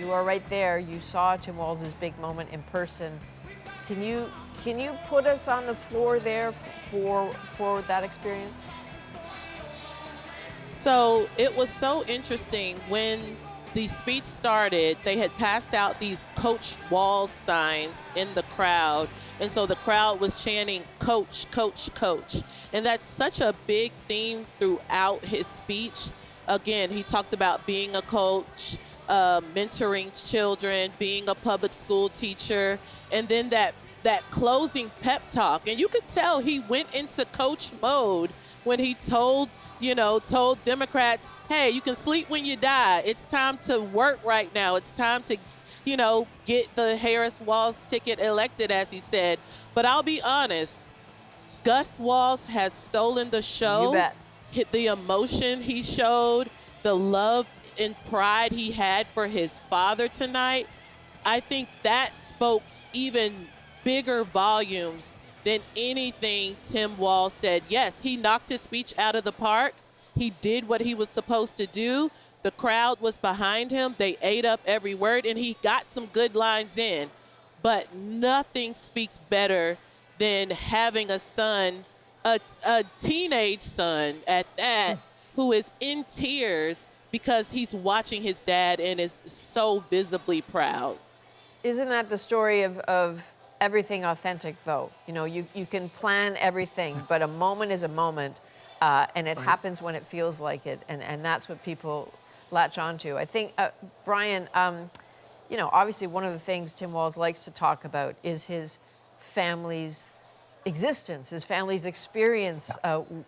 you are right there. You saw Tim Walz's big moment in person. Can you put us on the floor there for that experience? So it was so interesting when the speech started. They had passed out these Coach Walz signs in the crowd. And so the crowd was chanting, "Coach, Coach, Coach." And that's such a big theme throughout his speech. Again, he talked about being a coach, mentoring children, being a public school teacher, and then that closing pep talk. And you could tell he went into coach mode when he told Democrats, hey, you can sleep when you die. It's time to work right now. It's time to, get the Harris-Walz ticket elected, as he said. But I'll be honest, Gus Walz has stolen the show. You bet. The emotion he showed, the love and pride he had for his father tonight, I think that spoke even bigger volumes than anything Tim Walz said. Yes, he knocked his speech out of the park. He did what he was supposed to do. The crowd was behind him. They ate up every word, and he got some good lines in. But nothing speaks better than having a son, a teenage son at that, who is in tears because he's watching his dad and is so visibly proud. Isn't that the story of everything authentic, though? You can plan everything, but a moment is a moment, and it happens when it feels like it, and that's what people latch onto. I think, Brian, obviously one of the things Tim Walz likes to talk about is his family's existence, his family's experience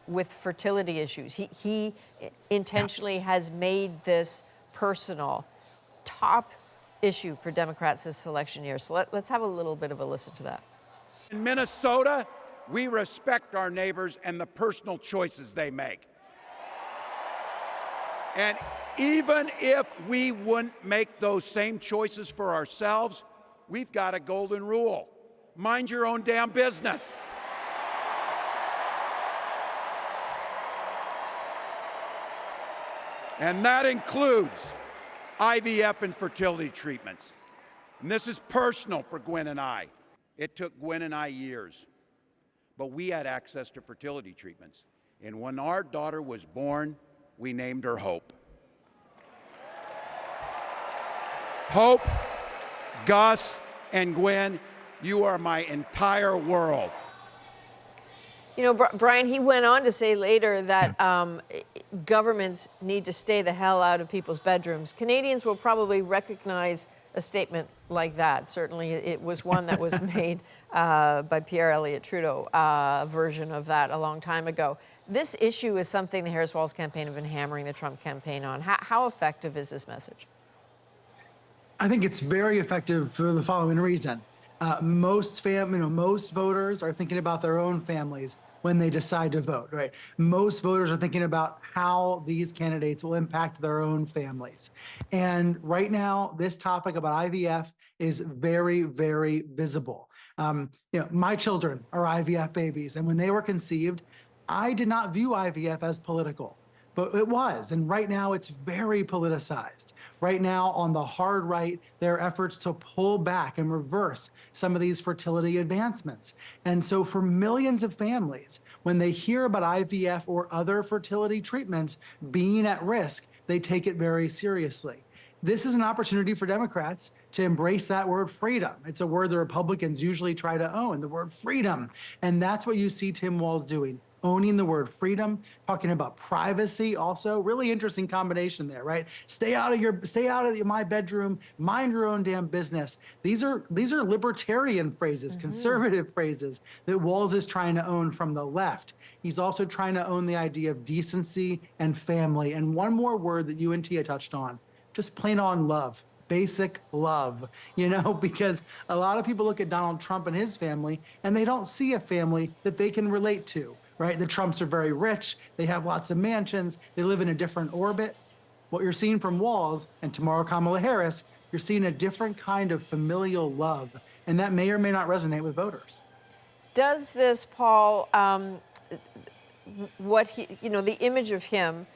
with fertility issues. He intentionally has made this personal. Top issue for Democrats this election year. So let's have a little bit of a listen to that. In Minnesota, we respect our neighbors and the personal choices they make. And even if we wouldn't make those same choices for ourselves, we've got a golden rule. Mind your own damn business. And that includes IVF and fertility treatments. And this is personal for Gwen and I. It took Gwen and I years, but we had access to fertility treatments. And when our daughter was born, we named her Hope. Hope, Gus, and Gwen, you are my entire world. Brian, he went on to say later that governments need to stay the hell out of people's bedrooms. Canadians will probably recognize a statement like that. Certainly, it was one that was made by Pierre Elliott Trudeau, a version of that a long time ago. This issue is something the Harris-Walz campaign have been hammering the Trump campaign on. How effective is this message? I think it's very effective for the following reason. Most voters are thinking about their own families when they decide to vote, right? Most voters are thinking about how these candidates will impact their own families. And right now, this topic about IVF is very, very visible. My children are IVF babies, and when they were conceived, I did not view IVF as political, but it was. And right now, it's very politicized. Right now, on the hard right, there are efforts to pull back and reverse some of these fertility advancements. And so for millions of families, when they hear about IVF or other fertility treatments being at risk, they take it very seriously. This is an opportunity for Democrats to embrace that word freedom. It's a word the Republicans usually try to own, the word freedom. And that's what you see Tim Walz doing. Owning the word freedom, talking about privacy also. Really interesting combination there, right? Stay out of my bedroom, mind your own damn business. These are libertarian phrases, conservative phrases that Walz is trying to own from the left. He's also trying to own the idea of decency and family. And one more word that you and Tia touched on, just plain on love. Basic love, because a lot of people look at Donald Trump and his family and they don't see a family that they can relate to. Right? The Trumps are very rich. They have lots of mansions. They live in a different orbit. What you're seeing from Walz and tomorrow Kamala Harris, you're seeing a different kind of familial love. And that may or may not resonate with voters. Does this, Paul, the image of him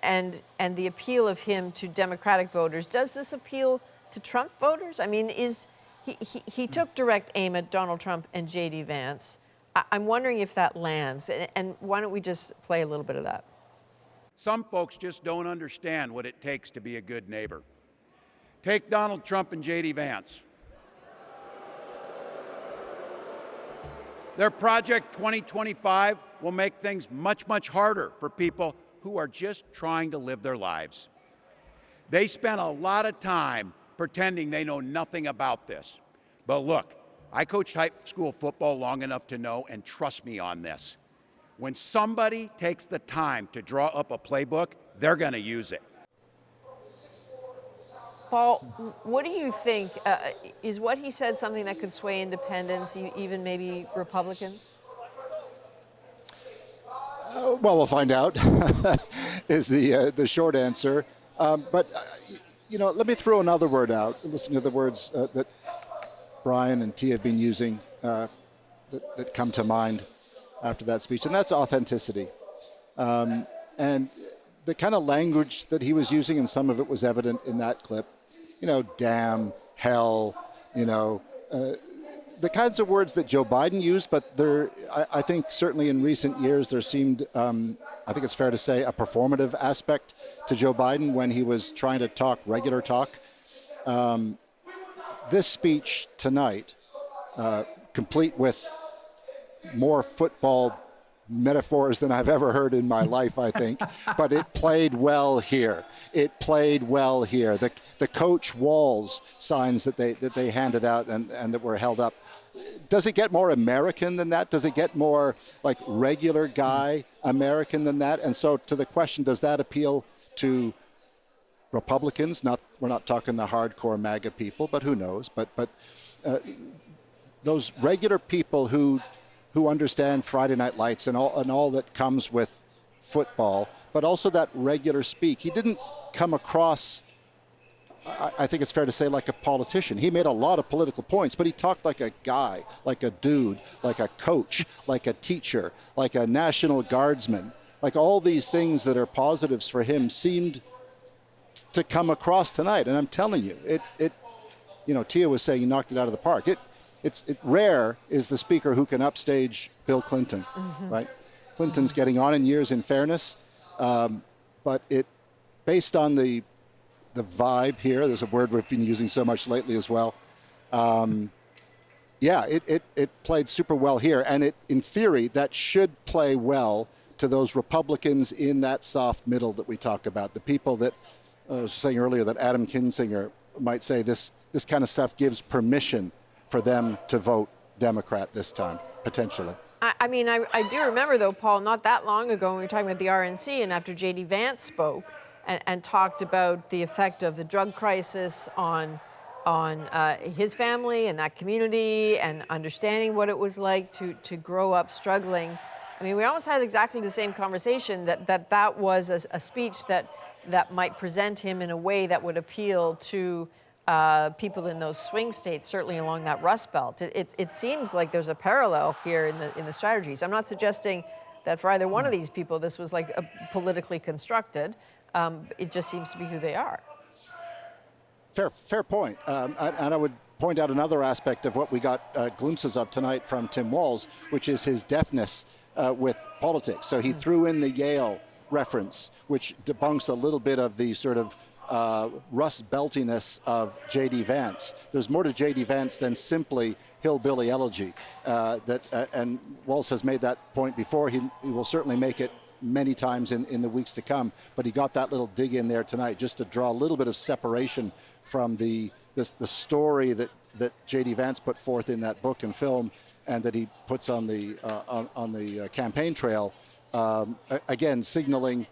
and the appeal of him to Democratic voters, does this appeal to Trump voters? I mean, he took direct aim at Donald Trump and J.D. Vance. I'm wondering if that lands. And why don't we just play a little bit of that? Some folks just don't understand what it takes to be a good neighbor. Take Donald Trump and J.D. Vance. Their Project 2025 will make things much, much harder for people who are just trying to live their lives. They spent a lot of time pretending they know nothing about this. But look, I coached high school football long enough to know, and trust me on this, when somebody takes the time to draw up a playbook, they're going to use it. Paul, what do you think? Is what he said something that could sway independents, even maybe Republicans? Well, we'll find out, is the short answer. But let me throw another word out. Listen to the words that Brian and T have been using that come to mind after that speech, and that's authenticity. And the kind of language that he was using, and some of it was evident in that clip, damn, hell, the kinds of words that Joe Biden used, but I think certainly in recent years there seemed, I think it's fair to say, a performative aspect to Joe Biden when he was trying to talk regular talk. This speech tonight, complete with more football metaphors than I've ever heard in my life, I think, but it played well here. It played well here. The Coach Walz signs that they handed out and that were held up. Does it get more American than that? Does it get more like regular guy American than that? And so to the question, does that appeal to Republicans? We're not talking the hardcore MAGA people, but who knows? But those regular people who understand Friday Night Lights and all that comes with football, but also that regular speak. He didn't come across, I think it's fair to say, like a politician. He made a lot of political points, but he talked like a guy, like a dude, like a coach, like a teacher, like a National Guardsman. Like all these things that are positives for him seemed to come across tonight. And I'm telling you, Tia was saying he knocked it out of the park. It's rare is the speaker who can upstage Bill Clinton, right? Clinton's getting on in years, in fairness, but based on the vibe here, there's a word we've been using so much lately as well. It played super well here, and in theory, that should play well to those Republicans in that soft middle that we talk about, the people that I was saying earlier that Adam Kinzinger might say this kind of stuff gives permission for them to vote Democrat this time, potentially. I mean, I do remember, though, Paul, not that long ago when we were talking about the RNC and after J.D. Vance spoke and talked about the effect of the drug crisis on his family and that community and understanding what it was like to grow up struggling. I mean, we almost had exactly the same conversation that was a speech that might present him in a way that would appeal to people in those swing states, certainly along that Rust Belt. It seems like there's a parallel here in the strategies. I'm not suggesting that for either one of these people this was like politically constructed. It just seems to be who they are. Fair point. And I would point out another aspect of what we got glimpses of tonight from Tim Walz, which is his deafness with politics. So he threw in the Yale reference, which debunks a little bit of the sort of Rust Beltiness of J.D. Vance. There's more to J.D. Vance than simply hillbilly elegy. And Walz has made that point before. He will certainly make it many times in the weeks to come. But he got that little dig in there tonight just to draw a little bit of separation from the story that J.D. Vance put forth in that book and film, and that he puts on the campaign trail. Again, signaling.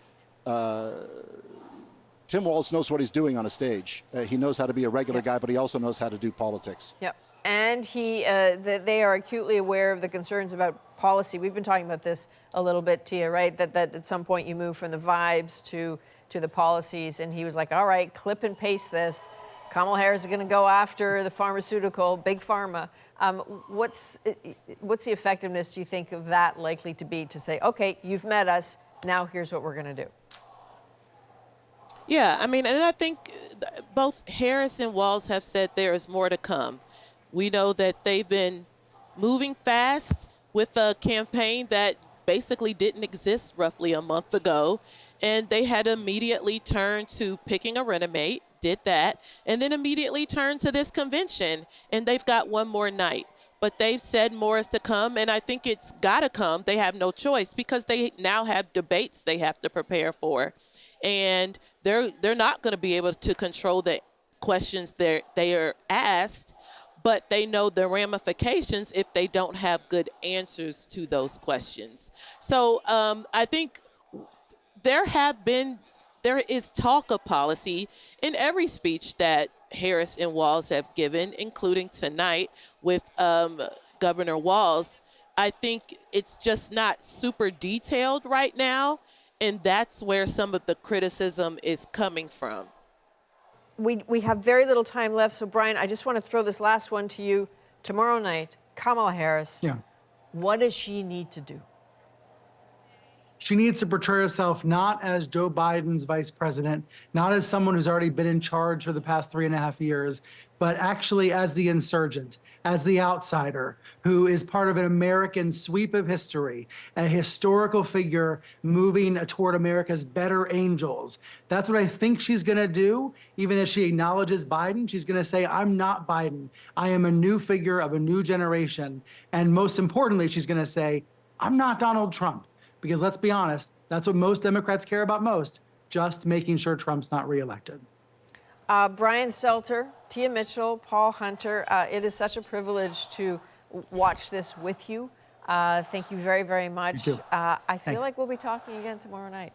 Tim Walz knows what he's doing on a stage. He knows how to be a regular guy, but he also knows how to do politics. Yep. And they are acutely aware of the concerns about policy. We've been talking about this a little bit, Tia, right? That at some point you move from the vibes to the policies. And he was like, all right, clip and paste this. Kamala Harris is going to go after the pharmaceutical, big pharma. What's the effectiveness, do you think, of that likely to be to say, okay, you've met us, now here's what we're going to do? Yeah, I mean, and I think both Harris and Walz have said there is more to come. We know that they've been moving fast with a campaign that basically didn't exist roughly a month ago, and they had immediately turned to picking a running mate, did that, and then immediately turned to this convention, and they've got one more night. But they've said more is to come, and I think it's got to come. They have no choice because they now have debates they have to prepare for. And they're not going to be able to control the questions they are asked, but they know the ramifications if they don't have good answers to those questions. So I think there is talk of policy in every speech that Harris and Walz have given, including tonight with Governor Walz. I think it's just not super detailed right now, and that's where some of the criticism is coming from. We have very little time left, so Brian, I just want to throw this last one to you. Tomorrow night, Kamala Harris, Yeah. what does she need to do? She needs to portray herself not as Joe Biden's vice president, not as someone who's already been in charge for the past 3.5 years, but actually as the insurgent, as the outsider, who is part of an American sweep of history, a historical figure moving toward America's better angels. That's what I think she's going to do. Even as she acknowledges Biden, she's going to say, I'm not Biden. I am a new figure of a new generation. And most importantly, she's going to say, I'm not Donald Trump. Because let's be honest, that's what most Democrats care about most, just making sure Trump's not reelected. Brian Stelter, Tia Mitchell, Paul Hunter, it is such a privilege to watch this with you. Thank you very, very much. You too. I feel Thanks. like we'll be talking again tomorrow night.